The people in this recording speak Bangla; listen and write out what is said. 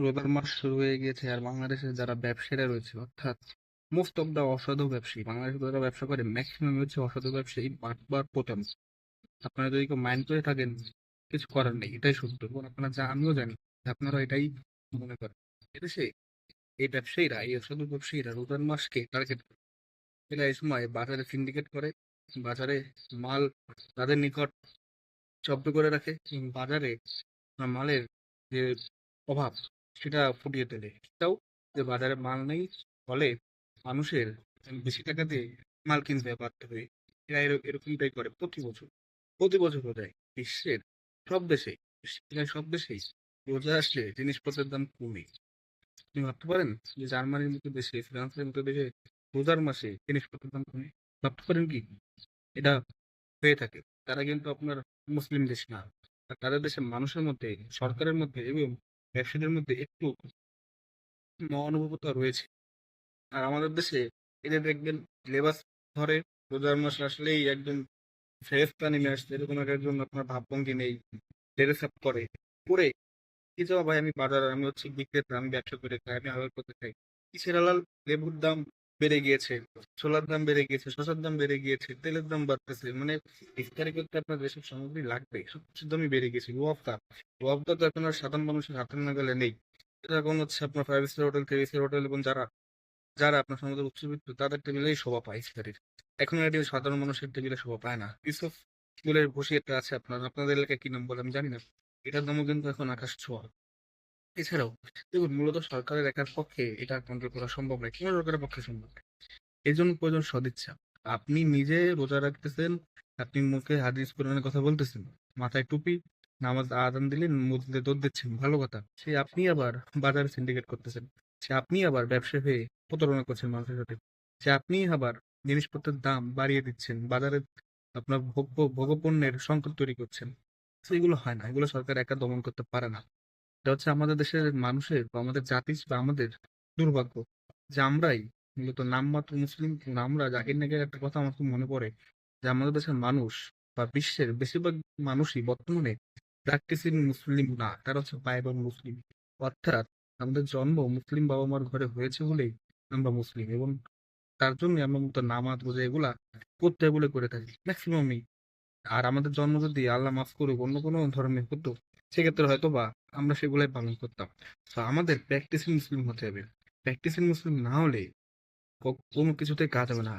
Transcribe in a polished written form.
রোজার মাস শুরু হয়ে গিয়েছে আর বাংলাদেশের যারা ব্যবসায়ীরা রয়েছে অর্থাৎ মোস্ট অফ দা অসাধু ব্যবসায়ী বাংলাদেশে যারা ব্যবসা করে ম্যাক্সিমাম হচ্ছে অসাধু ব্যবসায়ী বাটবার পতন। আপনারা যদি কেউ মাইন্ড করে থাকেন কিছু করার নেই, এটাই সত্য এবং আপনারা আমিও জানি যে আপনারা এটাই মনে করেন। এদেশে এই ব্যবসায়ীরা, এই অসাধু ব্যবসায়ীরা রোজার মাসকে টার্গেট করে। এরা এই সময় বাজারে সিন্ডিকেট করে, বাজারে মাল তাদের নিকট জব্দ করে রাখে এবং বাজারে মালের যে অভাব সেটা ফুটিয়ে তোলে। এটাও যে বাজারে মাল নেই, ফলে মানুষের বেশি টাকা দিয়ে মাল কিনতে বাধ্য হয়ে এরা এরকমটাই করে প্রতি বছর। প্রতি বছর বোধহয় বিশ্বের সব দেশে, প্রায় সব দেশেই রোজা আসলে জিনিসপত্রের দাম কমে। আপনি ভাবতে পারেন যে জার্মানির মতো দেশে, ফ্রান্সের মতো দেশে রোজার মাসে জিনিসপত্রের দাম কমে? ভাবতে পারেন কি এটা হয়ে থাকে? তারা কিন্তু আপনার মুসলিম দেশ না। আর তাদের দেশের মানুষের মধ্যে, সরকারের মধ্যে এবং ব্যবসায়ীদের মধ্যে একটু মহানুভবতা রয়েছে। আর আমাদের দেশে এদের দেখবেন লেবাস ধরে, রোজার মাস আসলেই একদম ফেরেশতা নেমে আসছে এরকম এক একজন আপনার ভাবভঙ্গি নেই, ড্রেস আপ করে করে কি যাওয়া ভাই, আমি বাজার, আমি হচ্ছে বিক্রেতা, আমি ব্যবসা করে খাই, আমি হালাল করতে খাই। কিসের হালাল? লেবুর দাম বেড়ে গিয়েছে, ছোলার দাম বেড়ে গিয়েছে, শসার দাম বেড়ে গিয়েছে, তেলের দাম বাড়তেছে, মানে ইফতারি করতে আপনার যেসব সামগ্রী লাগবে সবকিছুর দামই বেড়ে গেছে। রোয়াবতা, রোয়াবতা তো এখন আর সাধারণ মানুষের হাতের নাগালে নেই। এটা এখন হচ্ছে আপনার 5 স্টার হোটেল, 3 স্টার হোটেল এবং যারা যারা আপনার সমাজের উচ্চবিত্ত তাদের টেবিলেই শোভা পায় ইফতারির। এখন এটি সাধারণ মানুষের টেবিলে শোভা পায় না। ইউসুফ স্কুলের বসে একটা আছে, আপনাদের এলাকায় কি নাম বলে আমি জানি না, এটার দামও কিন্তু এখন আকাশ ছোঁয়া। এছাড়াও দেখুন, মূলত সরকারের একার পক্ষে এটা কন্ট্রোল করা সম্ভব নয়, কোনো সরকারের পক্ষে সম্ভব নয়। এই জন্য প্রয়োজন সদিচ্ছা। আপনি নিজে রোজা রাখতেছেন, আপনি মুখে হাদিস কোরআনের কথা বলতেছেন, মাথায় টুপি, নামাজ আযান দিলেন, মসজিদে দৌড় দিচ্ছেন, ভালো কথা। সে আপনি আবার বাজারে সিন্ডিকেট করতেছেন, সে আপনি আবার ব্যবসায়ী হয়ে প্রতারণা করছেন মানুষের সাথে, সে আপনি আবার জিনিসপত্রের দাম বাড়িয়ে দিচ্ছেন, বাজারে আপনার ভোগ্যপণ্যের সংকট তৈরি করছেন। তো এগুলো হয় না, এগুলো সরকার একা দমন করতে পারে না। এটা হচ্ছে আমাদের দেশের মানুষের বা আমাদের জাতির বা আমাদের দুর্ভাগ্য যে আমরাই মূলত নামমাত্র মুসলিম। আমরা জাকির নাকের একটা কথা আমার খুব মনে পড়ে যে আমাদের দেশের মানুষ বা বিশ্বের বেশিরভাগ মানুষই বর্তমানে প্র্যাকটিসিং মুসলিম না, তারা হচ্ছে বাইবেল মুসলিম। অর্থাৎ আমাদের জন্ম মুসলিম বাবা মার ঘরে হয়েছে বলেই আমরা মুসলিম, এবং তার জন্য আমরা মূলত নামাজ রোজা এগুলা করতে বলে করে থাকি ম্যাক্সিমামই। আর আমাদের জন্ম যদি আল্লাহ মাফ করুক অন্য কোনো ধর্মে হতো, সেক্ষেত্রে হয়তো বা আমরা সেগুলাই পালন করতাম। তো আমাদের প্র্যাকটিসিং মুসলিম হতে হবে। প্র্যাকটিসিং মুসলিম না হলে কোনো কিছুতে কাজ হবে না।